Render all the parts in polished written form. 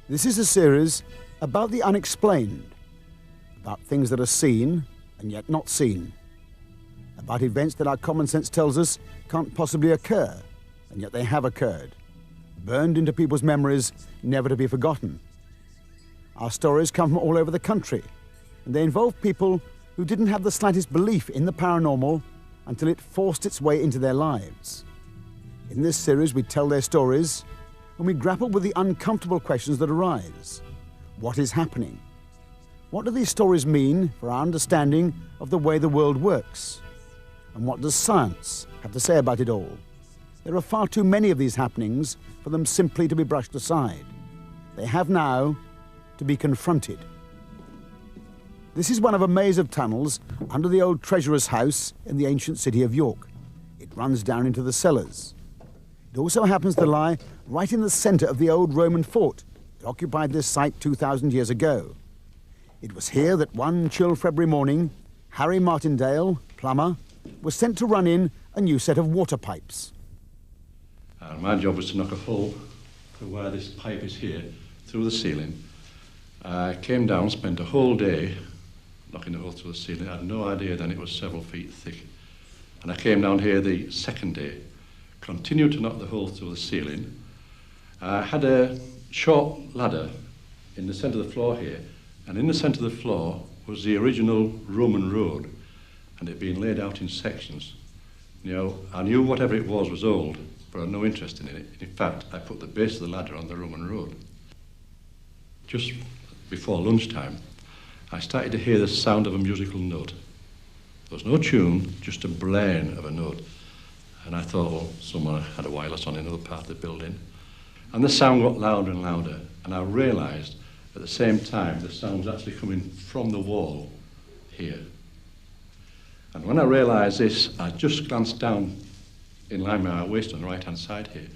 This is a series about the unexplained, about things that are seen and yet not seen, about events that our common sense tells us can't possibly occur, and yet they have occurred, burned into people's memories, never to be forgotten. Our stories come from all over the country, and they involve people who didn't have the slightest belief in the paranormal until it forced its way into their lives. In this series, we tell their stories, and we grapple with the uncomfortable questions that arise. What is happening? What do these stories mean for our understanding of the way the world works? And what does science have to say about it all? There are far too many of these happenings for them simply to be brushed aside. They have now to be confronted. This is one of a maze of tunnels under the old treasurer's house in the ancient city of York. It runs down into the cellars. It also happens to lie right in the centre of the old Roman fort that occupied this site 2,000 years ago. It was here that one chill February morning, Harry Martindale, plumber, was sent to run in a new set of water pipes. My job was to knock a hole to where this pipe is here, through the ceiling. I came down, spent a whole day knocking a hole through the ceiling. I had no idea then it was several feet thick. And I came down here the second day, continued to knock the hole through the ceiling. I had a short ladder in the centre of the floor here, and in the centre of the floor was the original Roman road, and it had been laid out in sections. You know, I knew whatever it was old, but I had no interest in it. In fact, I put the base of the ladder on the Roman road. Just before lunchtime, I started to hear the sound of a musical note. There was no tune, just a blaring of a note. And I thought, well, someone had a wireless on in another part of the building. And the sound got louder and louder, and I realised at the same time the sound was actually coming from the wall here. And when I realised this, I just glanced down in line with my waist on the right-hand side here,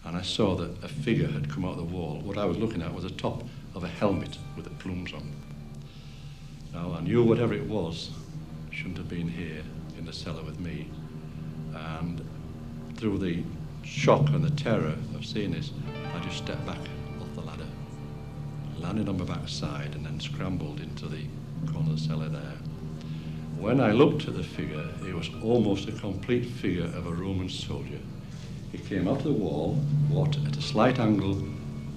and I saw that a figure had come out of the wall. What I was looking at was the top of a helmet with the plumes on. Now, I knew whatever it was shouldn't have been here in the cellar with me, and through the shock and the terror of seeing this, I just stepped back off the ladder, landed on my backside, and then scrambled into the corner of the cellar there. When I looked at the figure, it was almost a complete figure of a Roman soldier. He came out of the wall, walked at a slight angle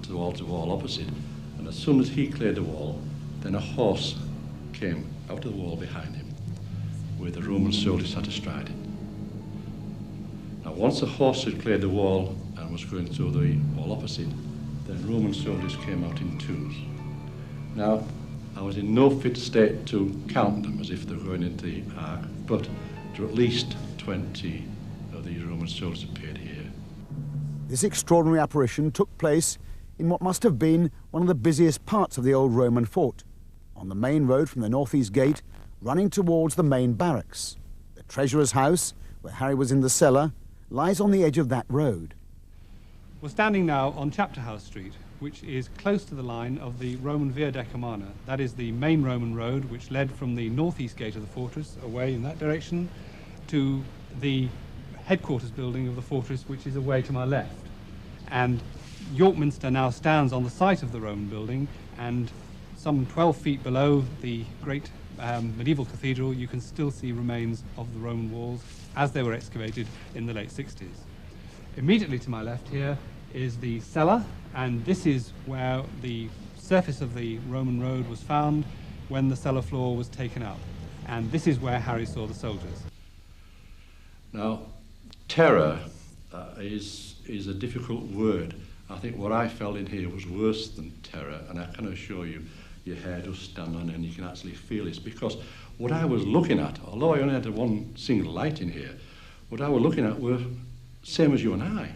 to the wall opposite, and as soon as he cleared the wall, then a horse came out of the wall behind him, with a Roman soldier sat astride it. Now, once the horse had cleared the wall and was going through the wall opposite, then Roman soldiers came out in twos. Now, I was in no fit state to count them as if they were going into the ark, but there were at least 20 of these Roman soldiers appeared here. This extraordinary apparition took place in what must have been one of the busiest parts of the old Roman fort, on the main road from the northeast gate, running towards the main barracks. The treasurer's house, where Harry was in the cellar, lies on the edge of that road. We're standing now on Chapter House Street, which is close to the line of the Roman Via Decumana. That is the main Roman road which led from the northeast gate of the fortress, away in that direction, to the headquarters building of the fortress, which is away to my left. And York Minster now stands on the site of the Roman building, and some 12 feet below the great medieval cathedral, you can still see remains of the Roman walls as they were excavated in the late 60s. Immediately to my left here is the cellar, and this is where the surface of the Roman road was found when the cellar floor was taken up. And this is where Harry saw the soldiers. Now, terror is a difficult word. I think what I felt in here was worse than terror, and I can assure you, your hair does stand on and you can actually feel this, because what I was looking at, although I only had one single light in here, what I was looking at were same as you and I.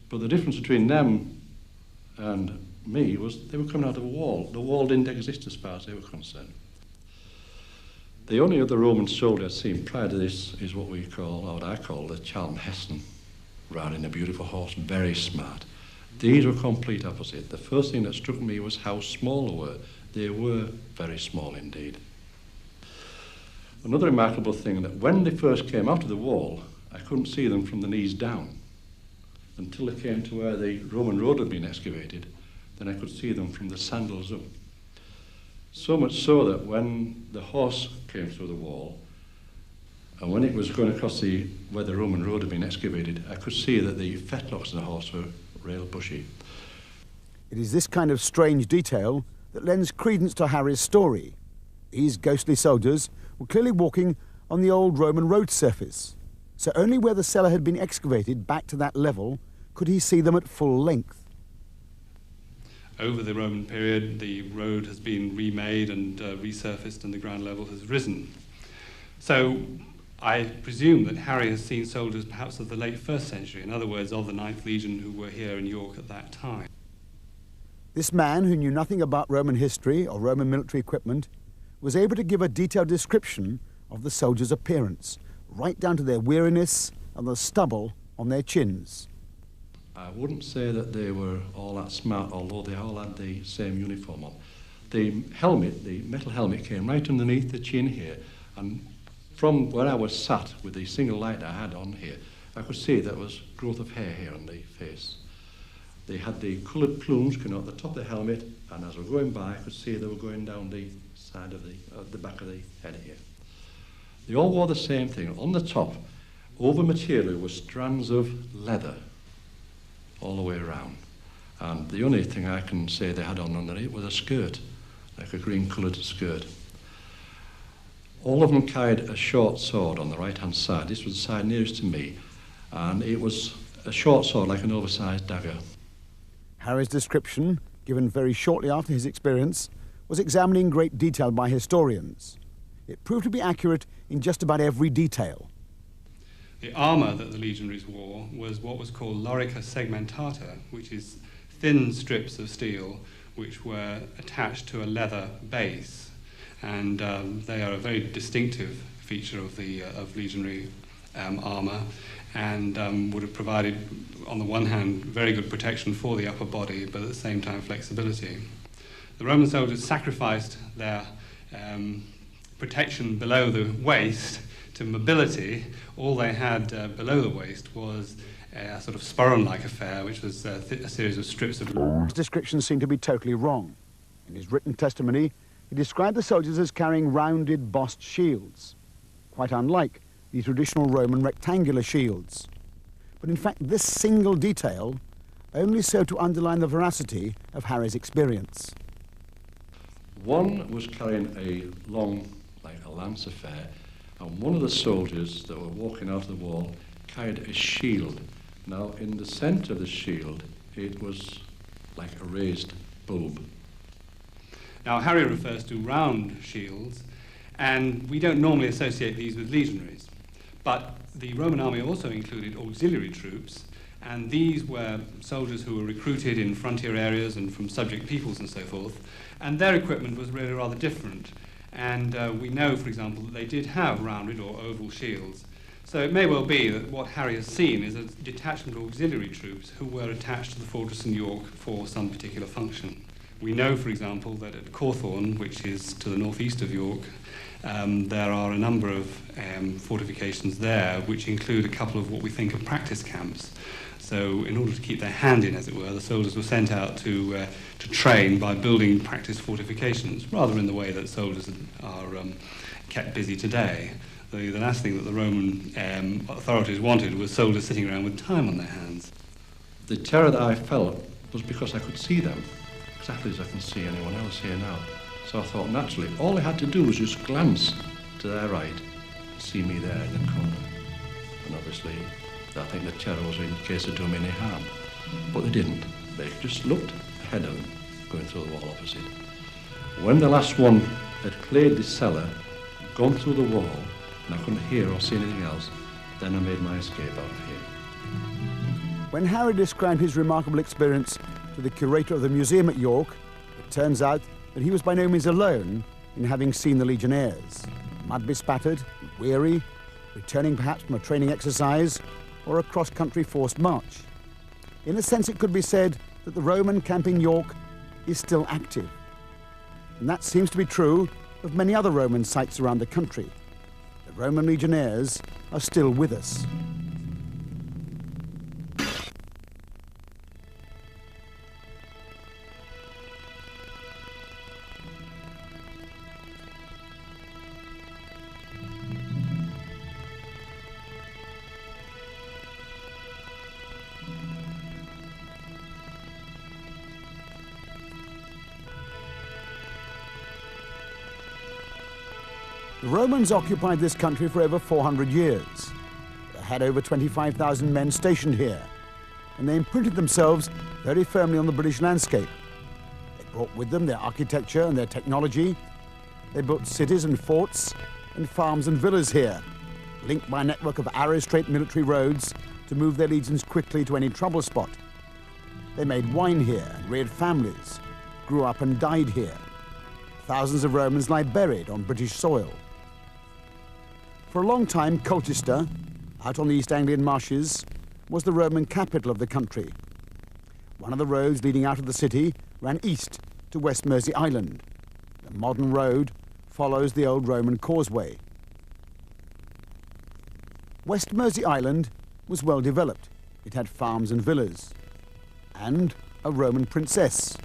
But the difference between them and me was they were coming out of a wall. The wall didn't exist as far as they were concerned. The only other Roman soldier I'd seen prior to this is what we call, or what I call, the Charlton Heston, riding a beautiful horse, very smart. These were complete opposite. The first thing that struck me was how small they were. They were very small indeed. Another remarkable thing, that when they first came out of the wall, I couldn't see them from the knees down until they came to where the Roman road had been excavated. then I could see them from the sandals up. So much so that when the horse came through the wall, and when it was going across where the Roman road had been excavated, I could see that the fetlocks of the horse were real bushy. It is this kind of strange detail that lends credence to Harry's story. These ghostly soldiers were clearly walking on the old Roman road surface, so only where the cellar had been excavated back to that level could he see them at full length. Over the Roman period, the road has been remade and resurfaced, and the ground level has risen. So I presume that Harry has seen soldiers perhaps of the late 1st century, in other words, of the 9th Legion who were here in York at that time. This man, who knew nothing about Roman history or Roman military equipment, was able to give a detailed description of the soldiers' appearance, right down to their weariness and the stubble on their chins. I wouldn't say that they were all that smart, although they all had the same uniform on. The helmet, the metal helmet, came right underneath the chin here, and from where I was sat with the single light I had on here, I could see there was growth of hair here on the face. They had the coloured plumes coming out the top of the helmet, and as we were going by, I could see they were going down the side of the back of the head here. They all wore the same thing. On the top, over material, were strands of leather all the way around. And the only thing I can say they had on under it was a skirt, like a green-coloured skirt. All of them carried a short sword on the right-hand side. This was the side nearest to me, and it was a short sword like an oversized dagger. Harry's description, given very shortly after his experience, was examined in great detail by historians. It proved to be accurate in just about every detail. The armour that the legionaries wore was what was called lorica segmentata, which is thin strips of steel which were attached to a leather base, and they are a very distinctive feature of legionary armour, and would have provided, on the one hand, very good protection for the upper body, but at the same time flexibility. The Roman soldiers sacrificed their protection below the waist to mobility. All they had below the waist was a sort of sporran-like affair, which was a series of strips of... His descriptions seem to be totally wrong. In his written testimony, he described the soldiers as carrying rounded, bossed shields, quite unlike the traditional Roman rectangular shields. But in fact, this single detail only served to underline the veracity of Harry's experience. One was carrying a long, like a lance affair, and one of the soldiers that were walking out of the wall carried a shield. Now, in the centre of the shield, it was like a raised bulb. Now, Harry refers to round shields, and we don't normally associate these with legionaries. But the Roman army also included auxiliary troops, and these were soldiers who were recruited in frontier areas and from subject peoples and so forth, and their equipment was really rather different. And we know, for example, that they did have rounded or oval shields. So it may well be that what Harry has seen is a detachment of auxiliary troops who were attached to the fortress in York for some particular function. We know, for example, that at Cawthorne, which is to the northeast of York, there are a number of fortifications there which include a couple of what we think are practice camps. So in order to keep their hand in, as it were, the soldiers were sent out to train by building practice fortifications, rather in the way that soldiers are kept busy today. The last thing that the Roman authorities wanted was soldiers sitting around with time on their hands. The terror that I felt was because I could see them, exactly as I can see anyone else here now. So I thought, naturally, all I had to do was just glance to their right to see me there in the corner. And obviously, I think the terror was in case of doing me any harm. But they didn't. They just looked ahead of them, going through the wall opposite. When the last one had cleared the cellar, gone through the wall, and I couldn't hear or see anything else, then I made my escape out of here. When Harry described his remarkable experience to the curator of the museum at York, it turns out that he was by no means alone in having seen the legionnaires, mud-bespattered, weary, returning perhaps from a training exercise or a cross-country forced march. In a sense, it could be said that the Roman camp in York is still active. And that seems to be true of many other Roman sites around the country. The Roman legionnaires are still with us. The Romans occupied this country for over 400 years. They had over 25,000 men stationed here, and they imprinted themselves very firmly on the British landscape. They brought with them their architecture and their technology. They built cities and forts and farms and villas here, linked by a network of arrow-straight military roads to move their legions quickly to any trouble spot. They made wine here and reared families, grew up and died here. Thousands of Romans lie buried on British soil. For a long time, Colchester, out on the East Anglian marshes, was the Roman capital of the country. One of the roads leading out of the city ran east to West Mersey Island. The modern road follows the old Roman causeway. West Mersey Island was well developed. It had farms and villas, and a Roman princess.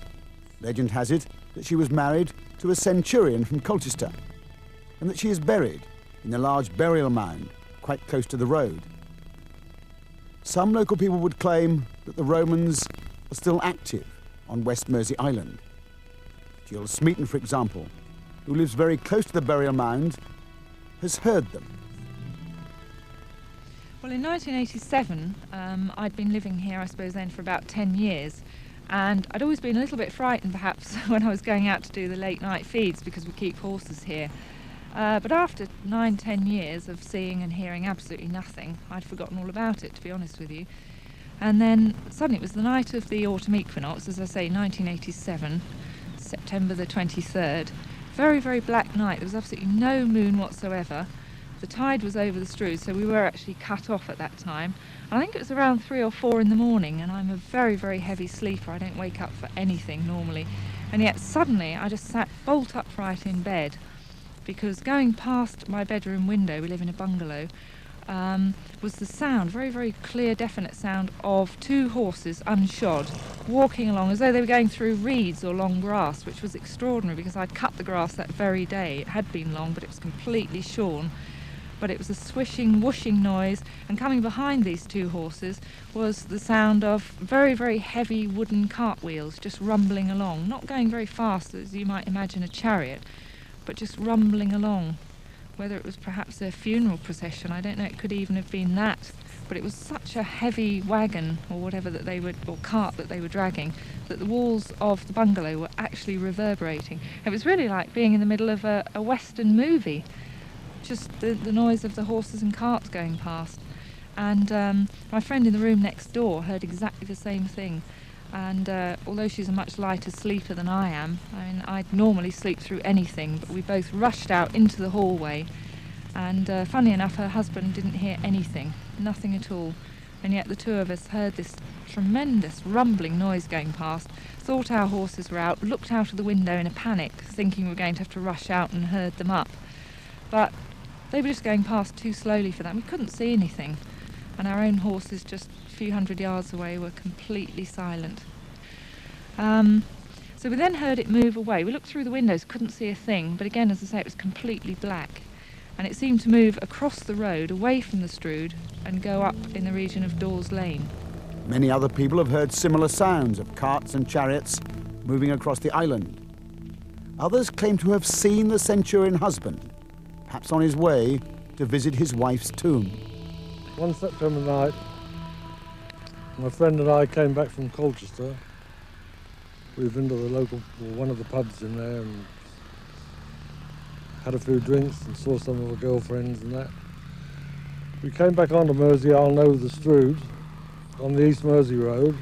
Legend has it that she was married to a centurion from Colchester, and that she is buried in a large burial mound quite close to the road. Some local people would claim that the Romans are still active on West Mersey Island. Jill Smeaton, for example, who lives very close to the burial mound, has heard them. Well, in 1987, I'd been living here, I suppose then, for about 10 years. And I'd always been a little bit frightened, perhaps, when I was going out to do the late night feeds, because we keep horses here. But after 9-10 years of seeing and hearing absolutely nothing, I'd forgotten all about it, to be honest with you. And then suddenly it was the night of the autumn equinox, as I say, 1987, September the 23rd. Very, very black night. There was absolutely no moon whatsoever. The tide was over the Strood, so we were actually cut off at that time. I think it was around 3 or 4 in the morning, and I'm a very, very heavy sleeper. I don't wake up for anything normally. And yet suddenly I just sat bolt upright in bed, because going past my bedroom window, we live in a bungalow, was the sound, very, very clear, definite sound of 2 horses unshod, walking along as though they were going through reeds or long grass, which was extraordinary because I'd cut the grass that very day. It had been long, but it was completely shorn. But it was a swishing, whooshing noise, and coming behind these 2 horses was the sound of very, very heavy wooden cartwheels just rumbling along, not going very fast as you might imagine a chariot, but just rumbling along. Whether it was perhaps a funeral procession, I don't know, it could even have been that, but it was such a heavy wagon or whatever that they were, or cart that they were dragging, that the walls of the bungalow were actually reverberating. It was really like being in the middle of a Western movie. Just the noise of the horses and carts going past. And my friend in the room next door heard exactly the same thing. And although she's a much lighter sleeper than I am, I mean, I'd normally sleep through anything, but we both rushed out into the hallway. And funny enough, her husband didn't hear anything, nothing at all. And yet the 2 of us heard this tremendous rumbling noise going past, thought our horses were out, looked out of the window in a panic, thinking we were going to have to rush out and herd them up. But they were just going past too slowly for that. We couldn't see anything. And our own horses just a few hundred yards away were completely silent. So we then heard it move away. We looked through the windows, couldn't see a thing. But again, as I say, it was completely black. And it seemed to move across the road, away from the Strood, and go up in the region of Dawes Lane. Many other people have heard similar sounds of carts and chariots moving across the island. Others claim to have seen the centurion husband, perhaps on his way to visit his wife's tomb. One September night, my friend and I came back from Colchester. We've been to the local, one of the pubs in there, and had a few drinks and saw some of our girlfriends and that. We came back onto Mersey Island over the Strood on the East Mersey Road.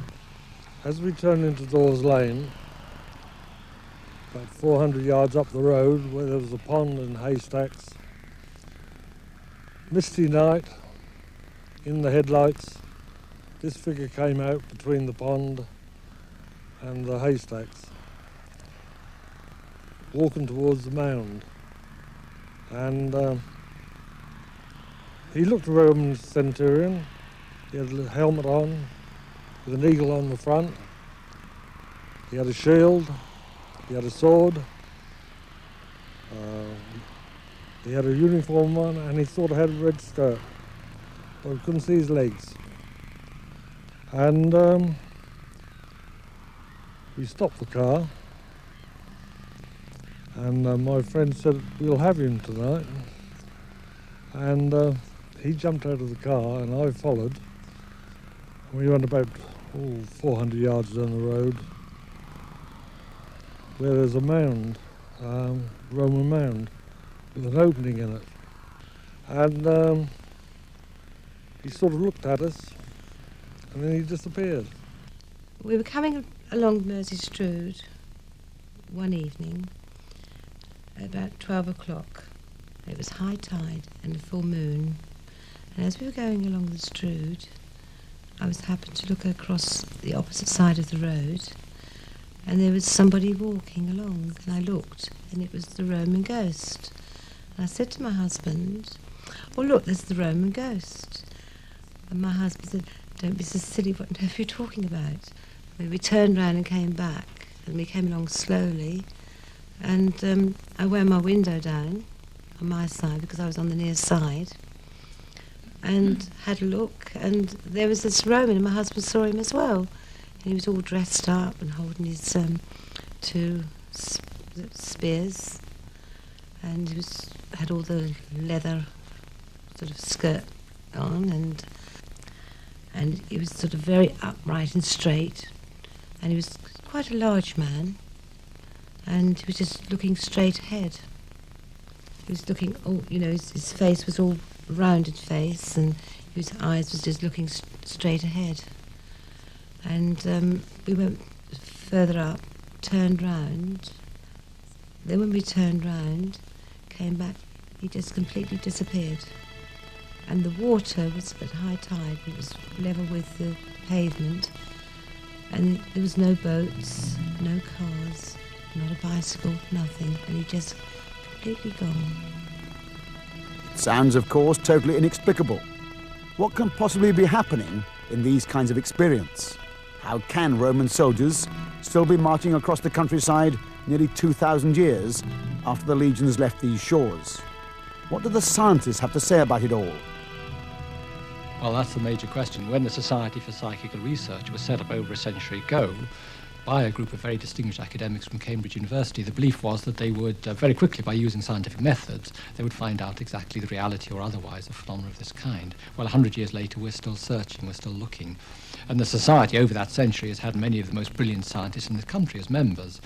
As we turned into Dawes Lane, about 400 yards up the road, where there was a pond and haystacks, misty night, in the headlights, this figure came out between the pond and the haystacks, walking towards the mound. And he looked a Roman centurion. He had a helmet on, with an eagle on the front. He had a shield, he had a sword, he had a uniform on, and he sort of had a red skirt, but we couldn't see his legs. And we stopped the car, And my friend said, we'll have him tonight. And he jumped out of the car and I followed. We went about 400 yards down the road where there's a mound, Roman mound, with an opening in it. And he sort of looked at us and then he disappeared. We were coming along Mersey Strood one evening at about 12 o'clock. It was high tide and a full moon. And as we were going along the Strood, I was happened to look across the opposite side of the road, and there was somebody walking along, and I looked, and it was the Roman ghost. And I said to my husband, "Oh, look, there's the Roman ghost." And my husband said, "Don't be so silly, what on earth are you talking about?" We turned round and came back, and we came along slowly, and I wound my window down on my side because I was on the near side, and had a look, and there was this Roman, and my husband saw him as well. And he was all dressed up and holding his two spears, and he had all the leather sort of skirt on, and he was sort of very upright and straight, and he was quite a large man, and he was just looking straight ahead. He was looking, his face was all rounded face, and his eyes was just looking straight ahead. And we went further up, turned round. Then when we turned round, came back, he just completely disappeared. And the water was at high tide, it was level with the pavement, and there was no boats, no cars, not a bicycle, nothing, and he just completely gone. Sounds, of course, totally inexplicable. What can possibly be happening in these kinds of experience? How can Roman soldiers still be marching across the countryside nearly 2,000 years after the legions left these shores? What do the scientists have to say about it all? Well, that's the major question. When the Society for Psychical Research was set up over a century ago by a group of very distinguished academics from Cambridge University, the belief was that they would, very quickly, by using scientific methods, they would find out exactly the reality or otherwise of phenomena of this kind. Well, 100 years later, we're still searching, we're still looking. And the Society, over that century, has had many of the most brilliant scientists in the country as members.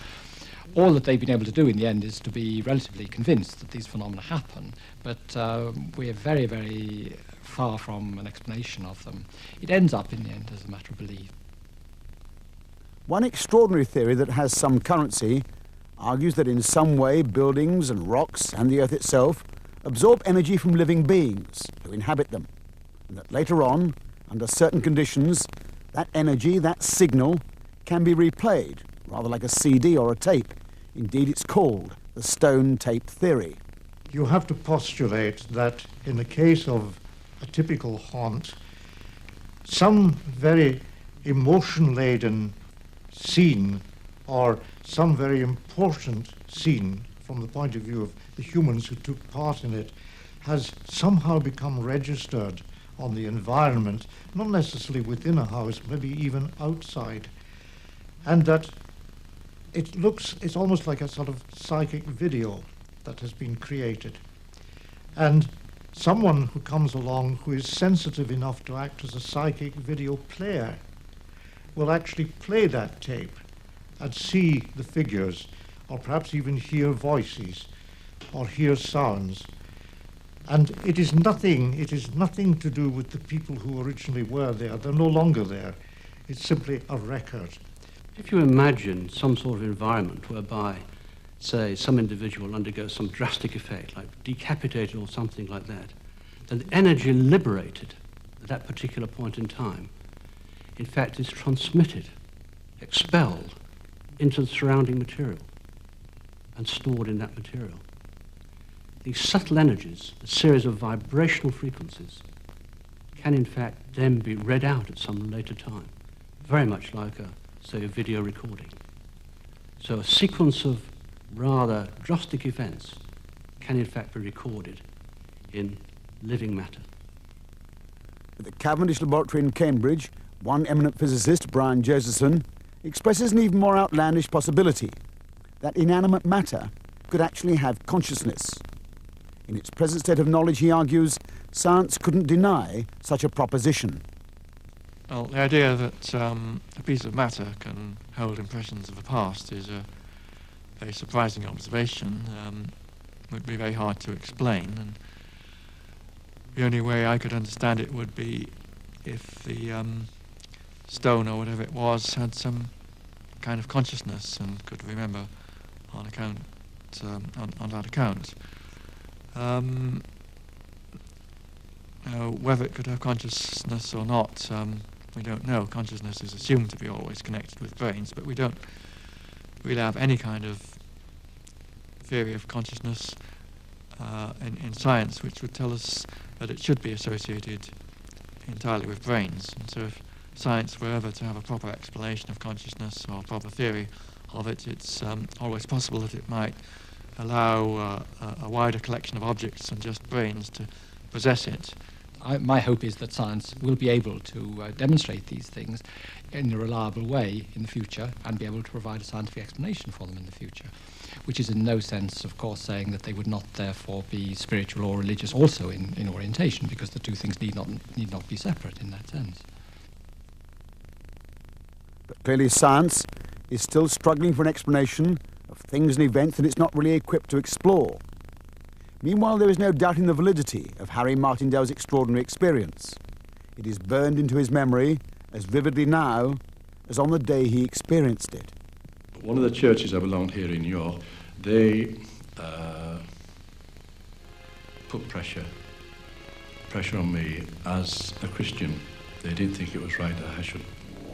All that they've been able to do in the end is to be relatively convinced that these phenomena happen, but we're very, very far from an explanation of them. It ends up, in the end, as a matter of belief. One extraordinary theory that has some currency argues that in some way buildings and rocks and the earth itself absorb energy from living beings who inhabit them, and that later on, under certain conditions, that energy, that signal, can be replayed, rather like a CD or a tape. Indeed, it's called the stone tape theory. You have to postulate that in the case of a typical haunt, some very emotion-laden scene or some very important scene from the point of view of the humans who took part in it has somehow become registered on the environment, not necessarily within a house, maybe even outside, and that it's almost like a sort of psychic video that has been created. And someone who comes along who is sensitive enough to act as a psychic video player will actually play that tape and see the figures, or perhaps even hear voices or hear sounds. And it is nothing to do with the people who originally were there. They're no longer there. It's simply a record. If you imagine some sort of environment whereby, say, some individual undergoes some drastic effect, like decapitated or something like that, then the energy liberated at that particular point in time, in fact, is transmitted, expelled into the surrounding material and stored in that material. These subtle energies, a series of vibrational frequencies, can in fact then be read out at some later time, very much like say, a video recording. So a sequence of rather drastic events can in fact be recorded in living matter. At the Cavendish Laboratory in Cambridge, one eminent physicist, Brian Josephson, expresses an even more outlandish possibility, that inanimate matter could actually have consciousness. In its present state of knowledge, he argues, science couldn't deny such a proposition. Well, the idea that a piece of matter can hold impressions of the past is a very surprising observation. Would be very hard to explain, and the only way I could understand it would be if the stone or whatever it was had some kind of consciousness and could remember on account on that account. Whether it could have consciousness or not, we don't know. Consciousness is assumed to be always connected with brains, but we don't really have any kind of theory of consciousness in science which would tell us that it should be associated entirely with brains. And so if science were ever to have a proper explanation of consciousness or a proper theory of it, it's always possible that it might allow a wider collection of objects than just brains to possess it. My hope is that science will be able to demonstrate these things in a reliable way in the future and be able to provide a scientific explanation for them in the future, which is in no sense, of course, saying that they would not therefore be spiritual or religious also in orientation, because the two things need not be separate in that sense. But clearly science is still struggling for an explanation of things and events that it's not really equipped to explore. Meanwhile, there is no doubting the validity of Harry Martindale's extraordinary experience. It is burned into his memory as vividly now as on the day he experienced it. One of the churches I belonged here in York, they put pressure on me as a Christian. They didn't think it was right that I should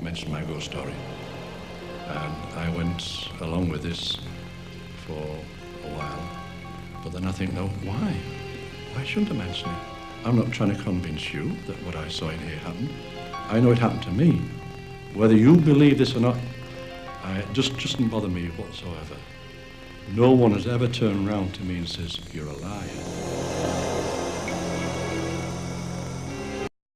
mention my ghost story. And I went along with this for a while. But then I think, no, why? Why shouldn't I mention it? I'm not trying to convince you that what I saw in here happened. I know it happened to me. Whether you believe this or not, it just doesn't bother me whatsoever. No one has ever turned around to me and says, you're a liar.